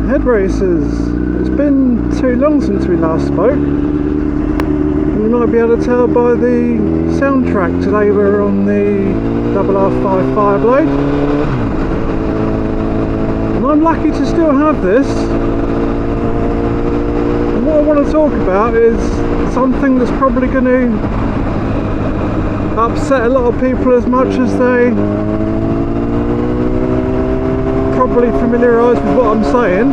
Head racers, it's been too long since we last spoke. You might be able to tell by the soundtrack. Today we're on the RR5 Fireblade, and I'm lucky to still have this. And what I want to talk about is something that's probably going to upset a lot of people as much as they probably familiarised with what I'm saying.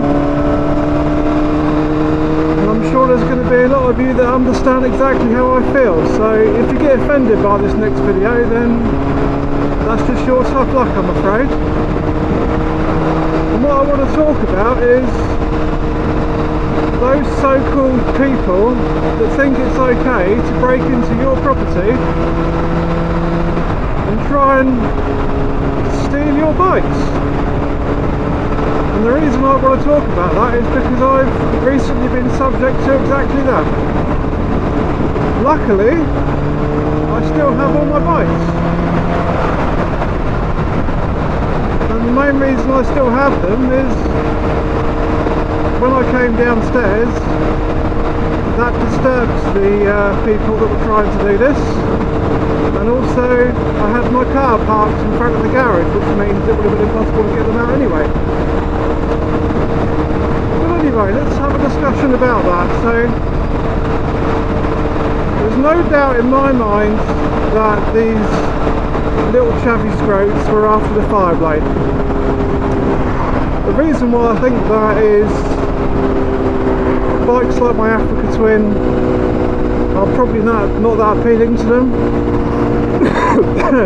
And I'm sure there's going to be a lot of you that understand exactly how I feel. So if you get offended by this next video, then that's just your tough luck, I'm afraid. And what I want to talk about is those so-called people that think it's okay to break into your property and try and steal your bikes. And the reason I want to talk about that is because I've recently been subject to exactly that. Luckily, I still have all my bikes. And the main reason I still have them is when I came downstairs, that disturbed the people that were trying to do this. And also, I had my car parked in front of the garage, which means it would have been impossible to get them out anyway. Anyway, let's have a discussion about that. So, there's no doubt in my mind that these little chavvy scroats were after the Fireblade. The reason why I think that is bikes like my Africa Twin are probably not that appealing to them.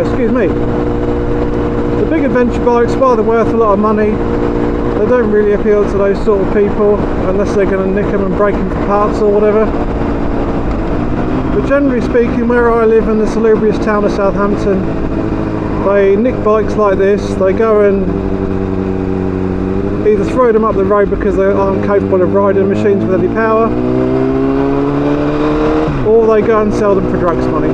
Excuse me. The big adventure bikes, while they're worth a lot of money, they don't really appeal to those sort of people unless they're going to nick them and break them for parts or whatever. But generally speaking, where I live in the salubrious town of Southampton, they nick bikes like this, they go and either throw them up the road because they aren't capable of riding machines with any power, or they go and sell them for drugs money.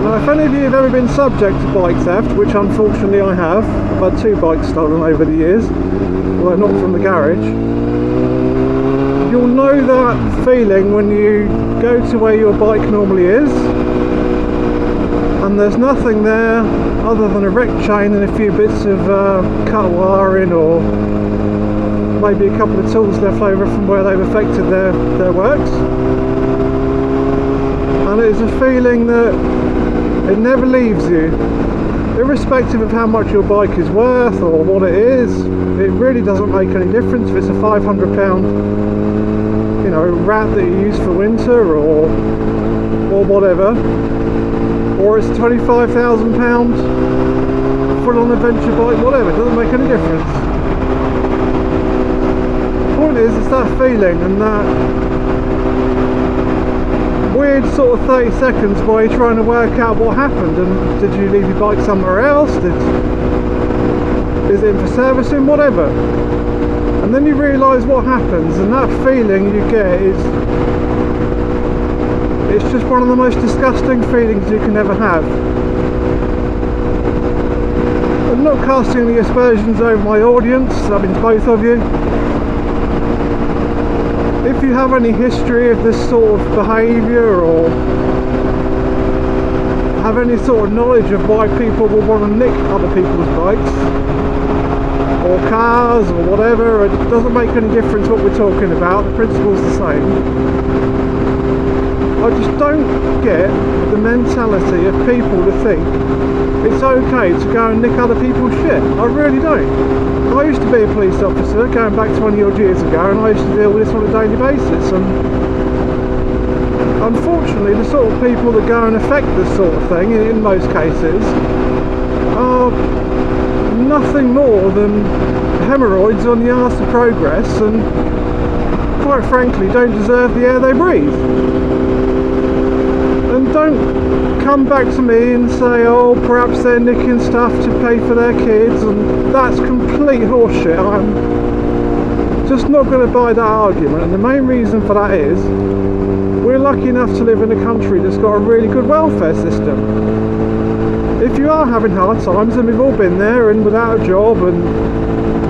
Now, if any of you have ever been subject to bike theft, which unfortunately I have, I've had 2 bikes stolen over the years, although not from the garage, you'll know that feeling when you go to where your bike normally is and there's nothing there other than a wrecked chain and a few bits of cut wiring, or maybe a couple of tools left over from where they've affected their works. And it is a feeling that it never leaves you, irrespective of how much your bike is worth or what it is. It really doesn't make any difference if it's a £500, you know, rat that you use for winter or whatever, or it's £25,000 full-on adventure bike, whatever. It doesn't make any difference. The point is, it's that feeling and that weird sort of 30 seconds while you're trying to work out what happened, and did you leave your bike somewhere else, is it in for servicing, whatever, and then you realise what happens, and that feeling you get is, it's just one of the most disgusting feelings you can ever have. I'm not casting any aspersions over my audience, that means both of you. If you have any history of this sort of behaviour, or have any sort of knowledge of why people will want to nick other people's bikes or cars or whatever, it doesn't make any difference what we're talking about, the principle's the same. I just don't get the mentality of people to think it's okay to go and nick other people's shit. I really don't. I used to be a police officer going back 20 odd years ago, and I used to deal with this on a daily basis, and unfortunately the sort of people that go and affect this sort of thing, in most cases, are nothing more than hemorrhoids on the arse of progress, and quite frankly don't deserve the air they breathe. And don't come back to me and say, oh, perhaps they're nicking stuff to pay for their kids, and that's complete horseshit. I'm just not going to buy that argument, and the main reason for that is we're lucky enough to live in a country that's got a really good welfare system. if you are having hard times, and we've all been there, and without a job and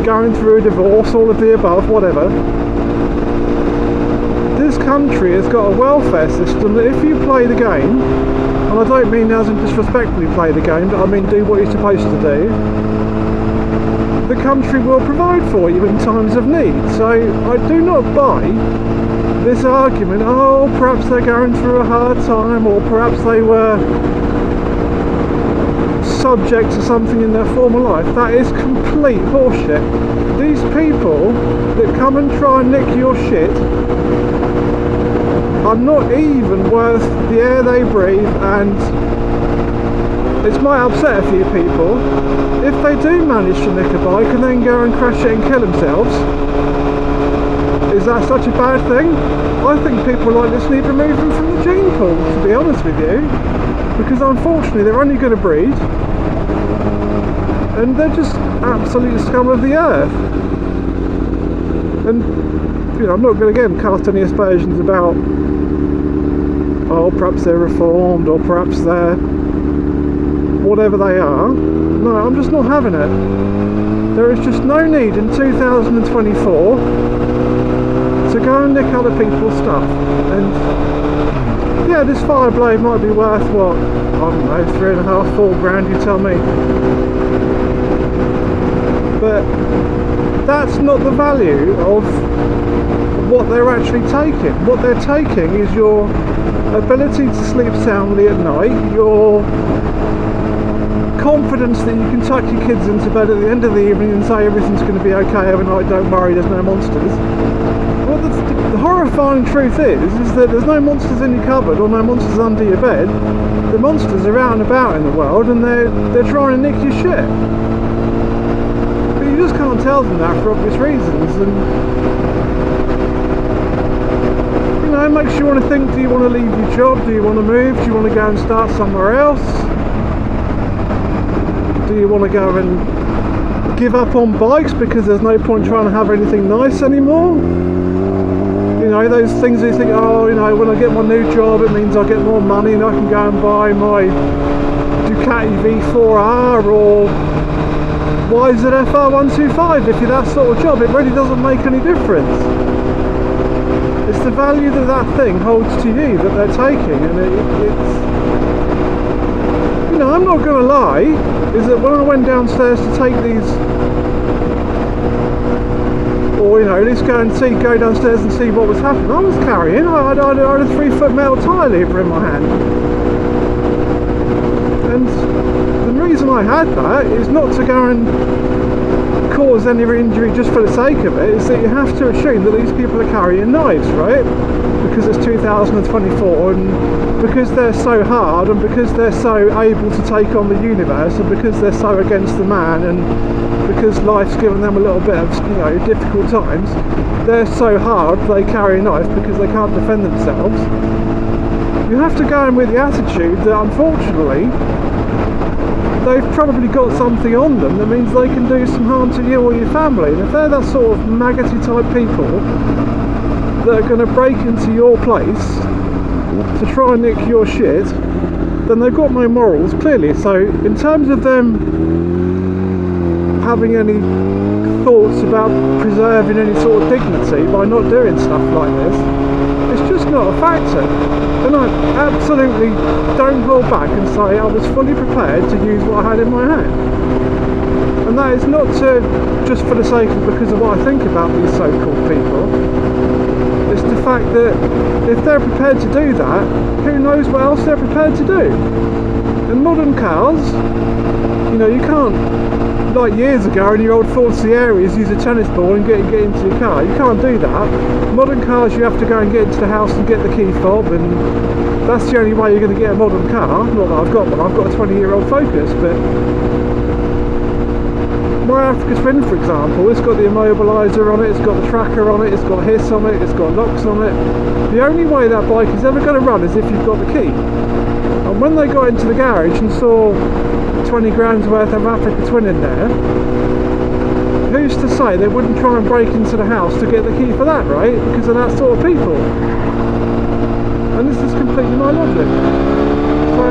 going through a divorce, all of the above, whatever, this country has got a welfare system that if you play the game, and I don't mean as in disrespectfully play the game, but I mean do what you're supposed to do, the country will provide for you in times of need. So I do not buy this argument, oh, perhaps they're going through a hard time, or perhaps they were subject to something in their former life. That is complete horseshit. These people that come and try and nick your shit are not even worth the air they breathe, and it might upset a few people. If they do manage to nick a bike and then go and crash it and kill themselves, is that such a bad thing? I think people like this need removing from the gene pool, to be honest with you, because unfortunately they're only going to breed, and they're just absolute scum of the earth. And you know, I'm not going to again cast any aspersions about, oh, perhaps they're reformed, or perhaps they're whatever they are. No, I'm just not having it. There is just no need in 2024 to go and nick other people's stuff. And yeah, this Fireblade might be worth, what, I don't know, 3.5, 4 grand, you tell me. But that's not the value of what they're actually taking. What they're taking is your ability to sleep soundly at night, your confidence that you can tuck your kids into bed at the end of the evening and say everything's going to be okay overnight, don't worry, there's no monsters. Well, the horrifying truth is that there's no monsters in your cupboard or no monsters under your bed. The monsters are out and about in the world, and they're trying to nick your shit. But you just can't tell them that for obvious reasons, and you know, it makes you want to think, do you want to leave your job, do you want to move, do you want to go and start somewhere else? Do you want to go and give up on bikes because there's no point trying to have anything nice anymore? You know, those things that you think, oh, you know, when I get my new job it means I'll get more money and I can go and buy my Ducati V4R or YZF-R 125. If you're that sort of job, it really doesn't make any difference. It's the value that that thing holds to you that they're taking, and it's... You know, I'm not going to lie, is that when I went downstairs to take these, or you know, at least go downstairs and see what was happening, I was carrying, I had a 3-foot metal tire lever in my hand. And the reason I had that is not to go and cause any injury just for the sake of it, is that you have to assume that these people are carrying knives, right? Because it's 2024, and because they're so hard, and because they're so able to take on the universe, and because they're so against the man, and because life's given them a little bit of, you know, difficult times, they're so hard they carry a knife because they can't defend themselves. You have to go in with the attitude that unfortunately they've probably got something on them that means they can do some harm to you or your family. And if they're that sort of maggoty type people that are going to break into your place to try and nick your shit, then they've got no morals, clearly. So in terms of them having any thoughts about preserving any sort of dignity by not doing stuff like this, it's just not a factor. And I absolutely don't hold back and say I was fully prepared to use what I had in my hand. And that is not just for the sake of, because of what I think about these so-called people. It's the fact that if they're prepared to do that, who knows what else they're prepared to do. In modern cars, you know, you can't, like years ago in your old Ford Sierras, use a tennis ball and get into your car. You can't do that. Modern cars, you have to go and get into the house and get the key fob, and that's the only way you're going to get a modern car. Not that I've got one, I've got a 20-year-old Focus, but my Africa Twin, for example, it's got the immobiliser on it, it's got the tracker on it, it's got hiss on it, it's got locks on it. The only way that bike is ever going to run is if you've got the key. And when they got into the garage and saw 20 grand's worth of Africa Twin in there, who's to say they wouldn't try and break into the house to get the key for that, right? Because of that sort of people. And this is completely my logic. So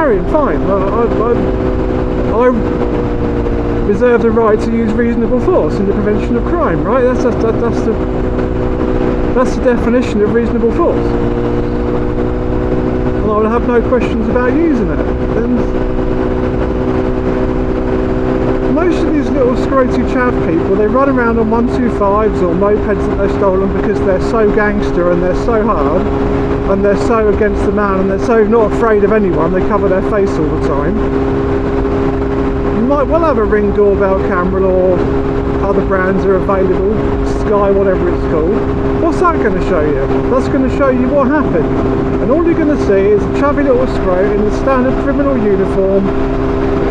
carrying, fine. I reserve the right to use reasonable force in the prevention of crime, right? That's the definition of reasonable force. And I would have no questions about using it. And most of these little scroty chav people, they run around on 125s or mopeds that they've stolen because they're so gangster and they're so hard and they're so against the man and they're so not afraid of anyone, they cover their face all the time. You might well have a Ring doorbell camera, or other brands are available, Sky, whatever it's called. What's that going to show you? That's going to show you what happened. And all you're going to see is a chubby little scrote in the standard criminal uniform, a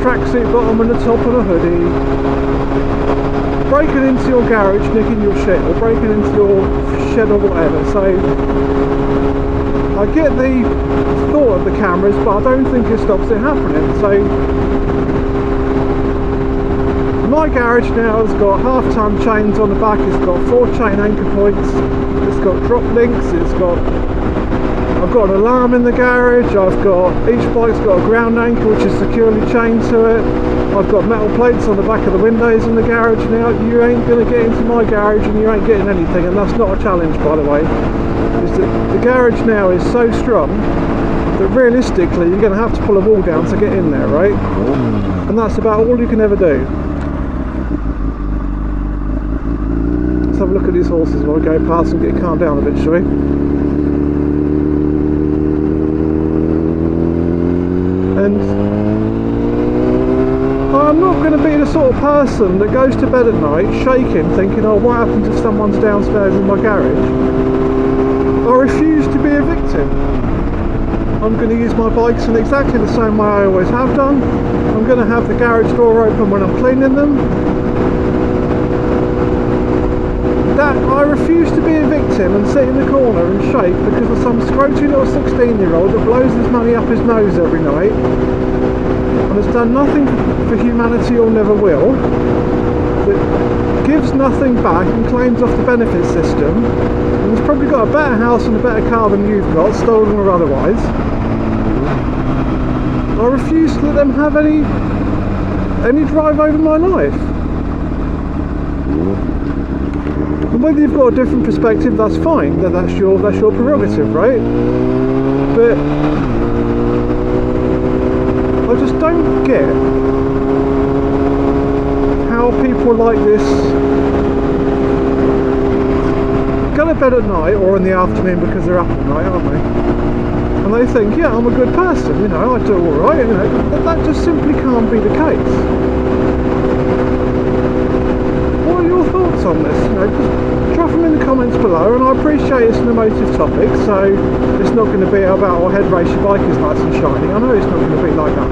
tracksuit bottom and the top of a hoodie, breaking into your garage, nicking your shit, or breaking into your shed or whatever. So I get the thought of the cameras, but I don't think it stops it happening. So my garage now has got half-ton chains on the back, it's got 4 chain anchor points, it's got drop links, I've got an alarm in the garage, each bike's got a ground anchor which is securely chained to it, I've got metal plates on the back of the windows in the garage now. You ain't going to get into my garage and you ain't getting anything, and that's not a challenge, by the way. The garage now is so strong that realistically you're going to have to pull a wall down to get in there, right? And that's about all you can ever do. Let's have a look at these horses while we go past and get calmed down a bit, shall we? And I'm not going to be the sort of person that goes to bed at night shaking, thinking, oh, what happens if someone's downstairs in my garage? I refuse to be a victim. I'm going to use my bikes in exactly the same way I always have done. I'm going to have the garage door open when I'm cleaning them. I refuse to be a victim and sit in the corner and shake because of some scroty little 16-year-old that blows his money up his nose every night and has done nothing for humanity or never will, that gives nothing back and claims off the benefit system, and has probably got a better house and a better car than you've got, stolen or otherwise. I refuse to let them have any drive over my life. And whether you've got a different perspective, that's fine. That's your prerogative, right? But I just don't get how people like this go to bed at night or in the afternoon because they're up at night, aren't they? And they think, yeah, I'm a good person, you know, I do all right. You know, that just simply can't be the case. What are your thoughts on this? You know, just drop them in the comments below, and I appreciate it's an emotive topic, so it's not going to be about, oh, head race, your bike is nice and shiny. I know it's not going to be like that.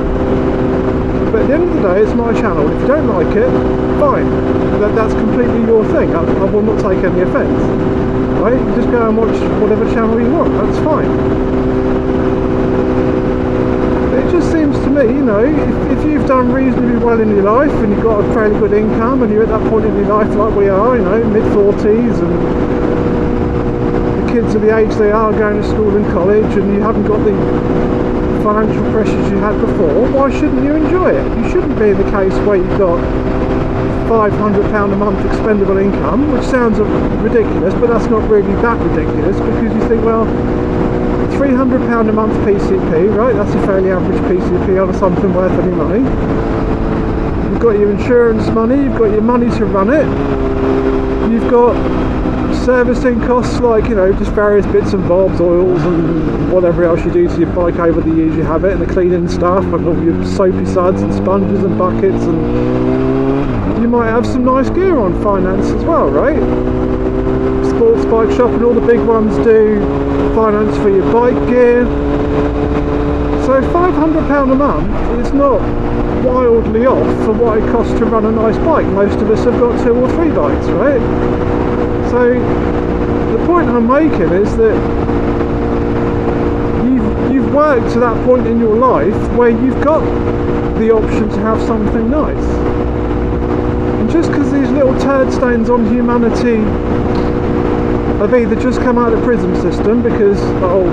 But at the end of the day, it's my channel. If you don't like it, fine. That's completely your thing. I will not take any offence. Right? You just go and watch whatever channel you want. That's fine. It just seems to me, you know, if you've done reasonably well in your life and you've got a fairly good income and you're at that point in your life like we are, you know, mid-40s, and the kids are the age they are going to school and college, and you haven't got the financial pressures you had before, why shouldn't you enjoy it? You shouldn't be in the case where you've got £500 a month expendable income, which sounds ridiculous, but that's not really that ridiculous, because you think, well, £300 a month PCP, right, that's a fairly average PCP on something worth any money. You've got your insurance money, you've got your money to run it, you've got servicing costs like, you know, just various bits and bobs, oils and whatever else you do to your bike over the years you have it, and the cleaning stuff and all your soapy suds and sponges and buckets, and you might have some nice gear on finance as well, right? Sports bike shop and all the big ones do finance for your bike gear. So £500 a month is not wildly off for what it costs to run a nice bike. Most of us have got 2 or 3 bikes, right? So the point I'm making is that you've worked to that point in your life where you've got the option to have something nice. And just because these little turd stains on humanity have either just come out of the prison system because, oh,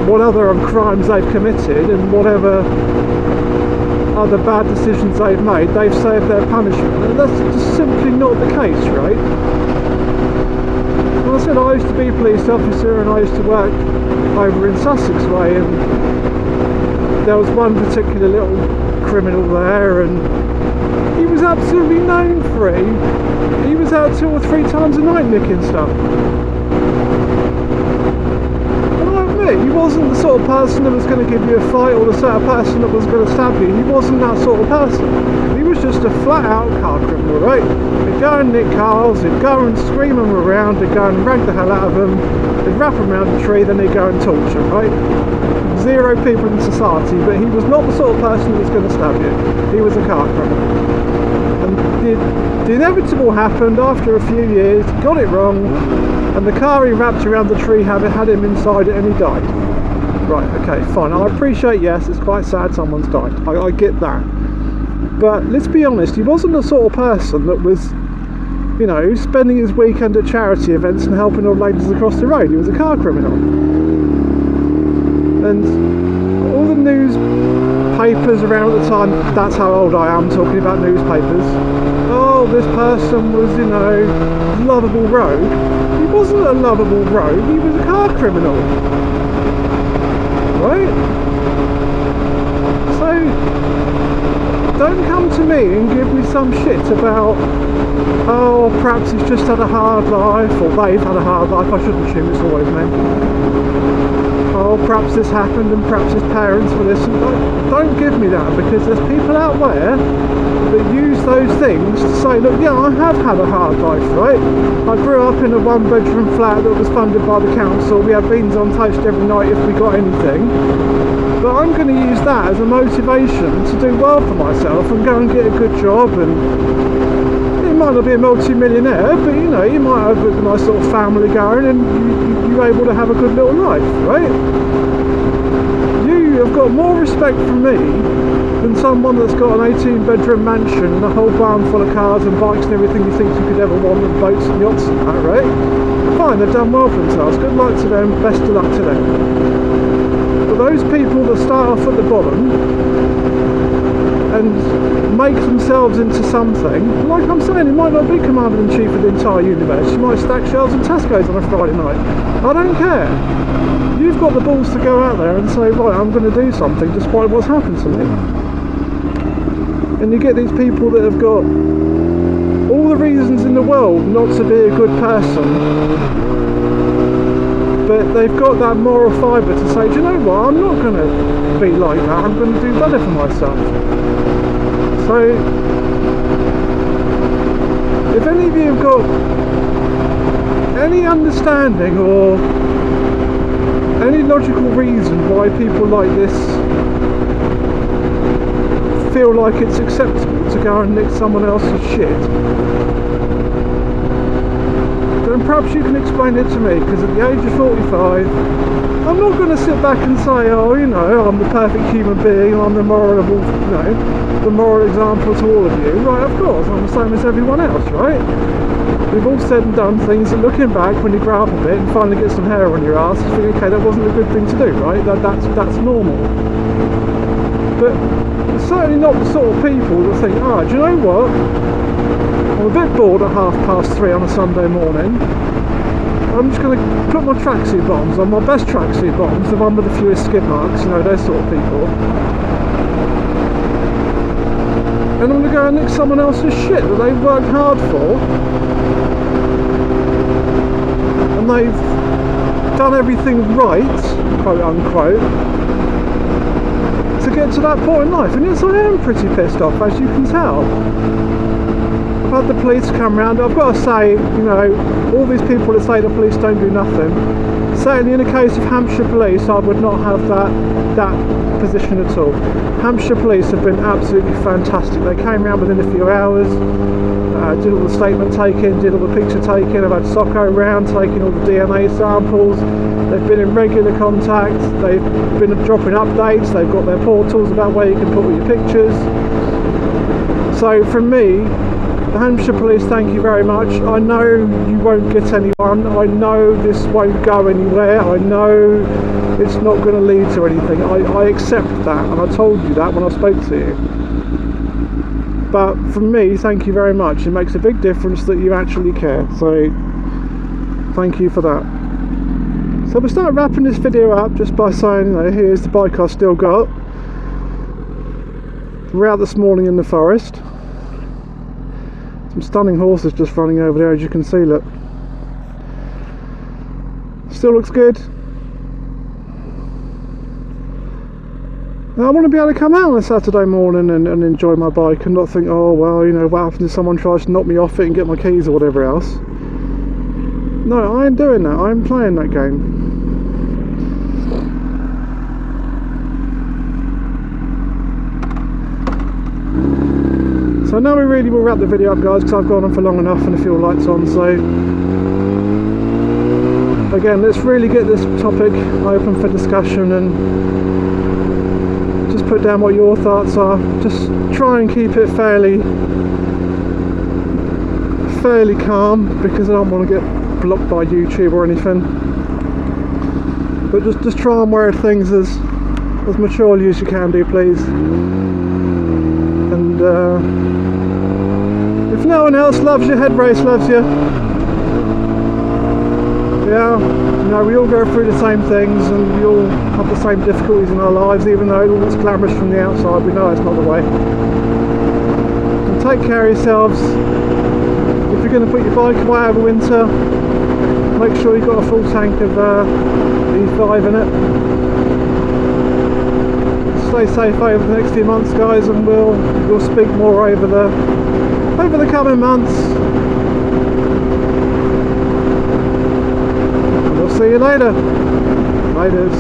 what other crimes they've committed and whatever other bad decisions they've made, they've saved their punishment. And that's just simply not the case, right? Well, I said I used to be a police officer and I used to work over in Sussex way, and there was one particular little criminal there, and he was absolutely known for it. He was out 2 or 3 times a night nicking stuff. He wasn't the sort of person that was going to give you a fight or the sort of person that was going to stab you. He wasn't that sort of person. He was just a flat out car criminal, right? He'd go and nick cars, he'd go and scream them around, he'd go and rag the hell out of them, he'd wrap them around a tree, then he'd go and torture them, right? 0 people in society, but he was not the sort of person that was going to stab you. He was a car criminal. And the inevitable happened after a few years, he got it wrong, and the car he wrapped around the tree had him inside it and he died. Right, okay, fine. I appreciate, yes, it's quite sad someone's died. I get that. But let's be honest, he wasn't the sort of person that was, you know, spending his weekend at charity events and helping old ladies across the road. He was a car criminal. And all the newspapers around at the time, that's how old I am, talking about newspapers. Oh, this person was, you know, lovable rogue. He wasn't a lovable rogue, he was a car criminal. Right? So, don't come to me and give me some shit about, oh, perhaps he's just had a hard life, or they've had a hard life. I shouldn't assume it's always men. Oh, perhaps this happened and perhaps his parents were this. Don't give me that, because there's people out there that use those things to say, look, yeah, I have had a hard life, right? I grew up in a 1-bedroom flat that was funded by the council. We had beans on toast every night if we got anything. But I'm going to use that as a motivation to do well for myself and go and get a good job. And you might not be a multi-millionaire, but you know, you might have a nice sort of family going, and you're able to have a good little life, right? You have got more respect from me than someone that's got an 18-bedroom mansion and a whole barn full of cars and bikes and everything you think you could ever want, and boats and yachts and that, right? Fine, they've done well for themselves. Good luck to them, best of luck to them. But those people that start off at the bottom and make themselves into something, like I'm saying, he might not be Commander-in-Chief of the entire universe. You might stack shelves and Tesco's on a Friday night. I don't care. You've got the balls to go out there and say, right, I'm going to do something despite what's happened to me. And you get these people that have got all the reasons in the world not to be a good person, but they've got that moral fibre to say, do you know what, I'm not going to be like that, I'm going to do better for myself. So, if any of you have got any understanding or any logical reason why people like this feel like it's acceptable to go and nick someone else's shit, then perhaps you can explain it to me, because at the age of 45, I'm not going to sit back and say, oh, you know, I'm the perfect human being, I'm the moral example to all of you. Right, of course, I'm the same as everyone else, right? We've all said and done things that, looking back, when you grow up a bit and finally get some hair on your ass, you think, okay, that wasn't a good thing to do, right? That's normal. But it's certainly not the sort of people that think, oh, do you know what? I'm a bit bored at 3:30 on a Sunday morning. I'm just going to put my tracksuit bottoms on, my best tracksuit bottoms, the one with the fewest skid marks, you know, those sort of people. And I'm going to go and nick someone else's shit that they've worked hard for. And they've done everything right, quote unquote, to get to that point in life. And yes, I am pretty pissed off, as you can tell. I've had the police come round. I've got to say, you know, all these people that say the police don't do nothing, certainly in the case of Hampshire Police, I would not have that position at all. Hampshire Police have been absolutely fantastic. They came round within a few hours, did all the statement taking, did all the picture taking. I've had Socko round taking all the DNA samples. They've been in regular contact. They've been dropping updates. They've got their portals about where you can put all your pictures. So from me, the Hampshire Police, thank you very much. I know you won't get anyone. I know this won't go anywhere. I know it's not going to lead to anything. I accept that, and I told you that when I spoke to you. But for me, thank you very much. It makes a big difference that you actually care. So thank you for that. So we'll start wrapping this video up just by saying, you know, here's the bike I still got. We're out this morning in the forest. Some stunning horses just running over there, as you can see, look. Still looks good. I want to be able to come out on a Saturday morning and enjoy my bike and not think, oh well, you know, what happens if someone tries to knock me off it and get my keys or whatever else. No, I ain't doing that. I ain't playing that game. So now we really will wrap the video up, guys, because I've gone on for long enough and the fuel light's on. So again, let's really get this topic open for discussion and just put down what your thoughts are. Just try and keep it fairly calm, because I don't want to get blocked by YouTube or anything. But just try and word things as maturely as you can do, please. And if no one else loves you, Head Race loves you. Yeah, you know, we all go through the same things and we all have the same difficulties in our lives, even though it all looks glamorous from the outside. We know it's not the way. And take care of yourselves. If you're going to put your bike away over winter, make sure you've got a full tank of E5 in it. Stay safe over the next few months, guys, and we'll speak more over the coming months. See you later. Laters.